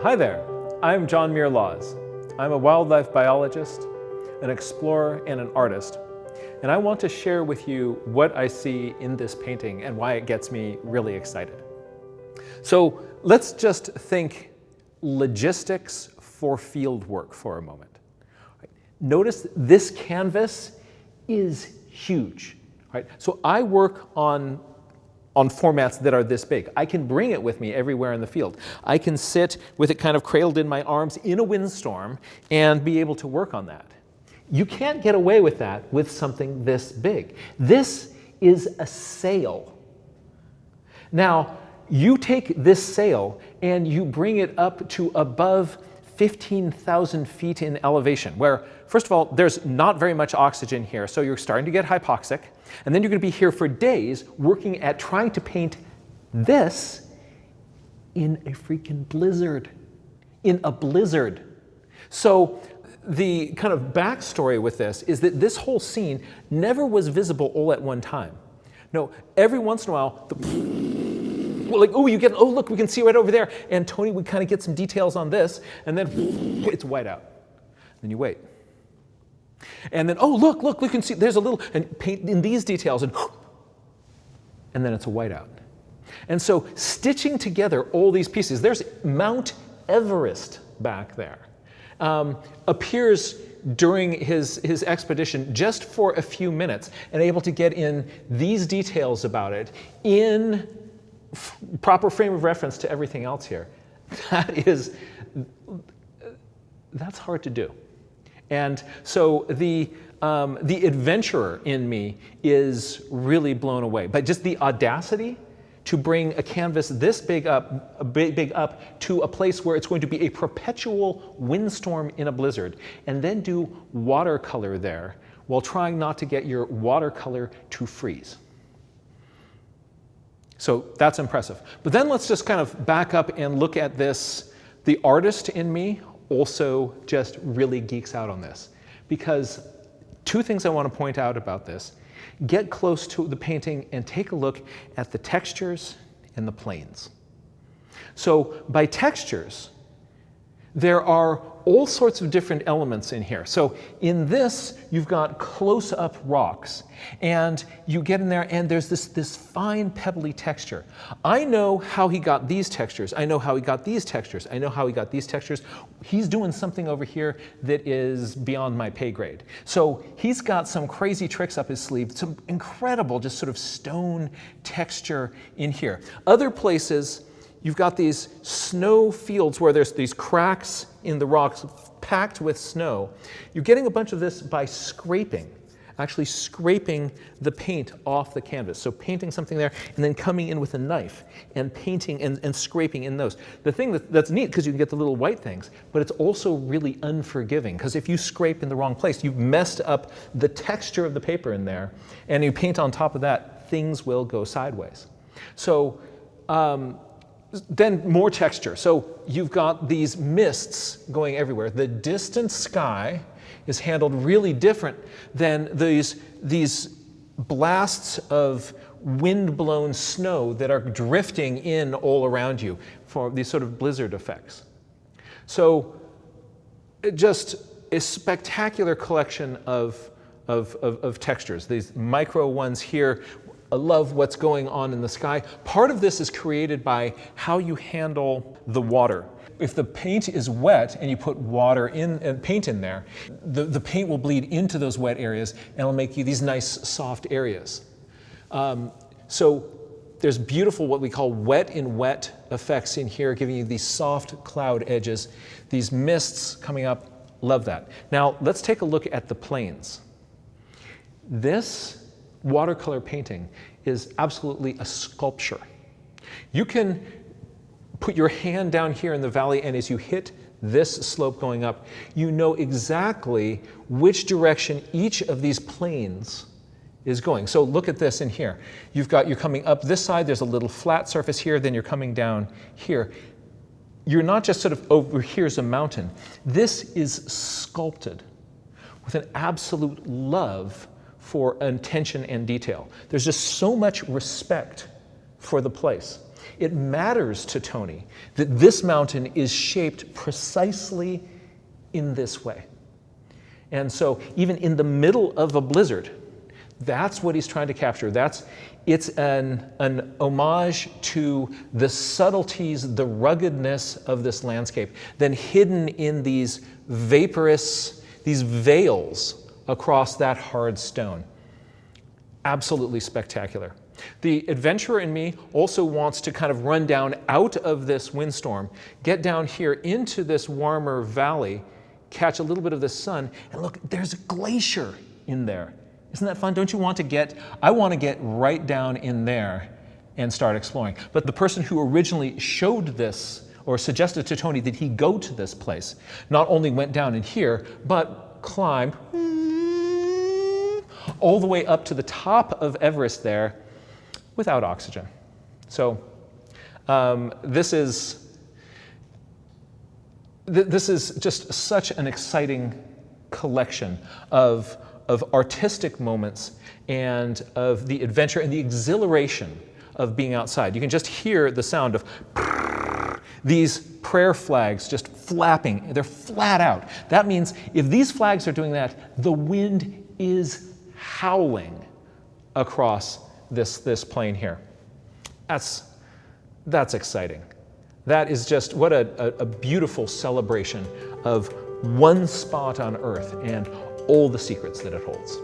Hi there, I'm John Muir Laws. I'm a wildlife biologist, an explorer, and an artist. And I want to share with you what I see in this painting and why it gets me really excited. So let's just think logistics for field work for a moment. Notice this canvas is huge. Right? So I work on formats that are this big. I can bring it with me everywhere in the field. I can sit with it kind of cradled in my arms in a windstorm and be able to work on that. You can't get away with that with something this big. This is a sail. Now, you take this sail and you bring it up to above 15,000 feet in elevation, where, first of all, there's not very much oxygen here, so you're starting to get hypoxic, and then you're going to be here for days working at trying to paint this in a freaking blizzard. In a blizzard. So the kind of backstory with this is that this whole scene never was visible all at one time. No, every once in a while, like, oh, look, we can see right over there. And Tony would kind of get some details on this, and then it's white out. Then you wait. And then, oh, look, we can see, there's a little, and paint in these details, and then it's a whiteout. And so stitching together all these pieces, there's Mount Everest back there, appears during his expedition just for a few minutes and able to get in these details about it in proper frame of reference to everything else here. That's hard to do. And so the adventurer in me is really blown away by just the audacity to bring a canvas this big up to a place where it's going to be a perpetual windstorm in a blizzard, and then do watercolor there while trying not to get your watercolor to freeze. So that's impressive. But then let's just kind of back up and look at this. The artist in me also just really geeks out on this, because two things I want to point out about this. Get close to the painting and take a look at the textures and the planes. So by textures, there are all sorts of different elements in here. So in this, you've got close-up rocks, and you get in there and there's this fine pebbly texture. I know how he got these textures. I know how he got these textures. I know how he got these textures. He's doing something over here that is beyond my pay grade. So he's got some crazy tricks up his sleeve, some incredible just sort of stone texture in here. Other places, you've got these snow fields where there's these cracks in the rocks packed with snow. You're getting a bunch of this by scraping, actually scraping the paint off the canvas. So painting something there and then coming in with a knife and painting and scraping in those. The thing that's neat, because you can get the little white things, but it's also really unforgiving, because if you scrape in the wrong place, you've messed up the texture of the paper in there, and you paint on top of that, things will go sideways. So then more texture. So you've got these mists going everywhere. The distant sky is handled really different than these blasts of wind-blown snow that are drifting in all around you for these sort of blizzard effects. So just a spectacular collection of textures. These micro ones here. I love what's going on in the sky. Part of this is created by how you handle the water. If the paint is wet and you put water in and paint in there, the paint will bleed into those wet areas and it'll make you these nice soft areas. So there's beautiful what we call wet in wet effects in here, giving you these soft cloud edges, these mists coming up. Love that. Now let's take a look at the plains. This watercolor painting is absolutely a sculpture. You can put your hand down here in the valley, and as you hit this slope going up, you know exactly which direction each of these planes is going. So look at this in here. You're coming up this side, there's a little flat surface here, then you're coming down here. You're not just sort of over here's a mountain. This is sculpted with an absolute love for intention and detail. There's just so much respect for the place. It matters to Tony that this mountain is shaped precisely in this way. And so even in the middle of a blizzard, that's what he's trying to capture. It's an homage to the subtleties, the ruggedness of this landscape, then hidden in these vaporous, these veils across that hard stone. Absolutely spectacular. The adventurer in me also wants to kind of run down out of this windstorm, get down here into this warmer valley, catch a little bit of the sun, and look, there's a glacier in there. Isn't that fun? Don't you want to I want to get right down in there and start exploring. But the person who originally showed this or suggested to Tony that he go to this place not only went down in here, but climbed all the way up to the top of Everest there without oxygen. So this is just such an exciting collection of artistic moments and of the adventure and the exhilaration of being outside. You can just hear the sound of these prayer flags just flapping. They're flat out. That means if these flags are doing that, the wind is howling across this plain here. That's exciting. That is just what a beautiful celebration of one spot on Earth and all the secrets that it holds.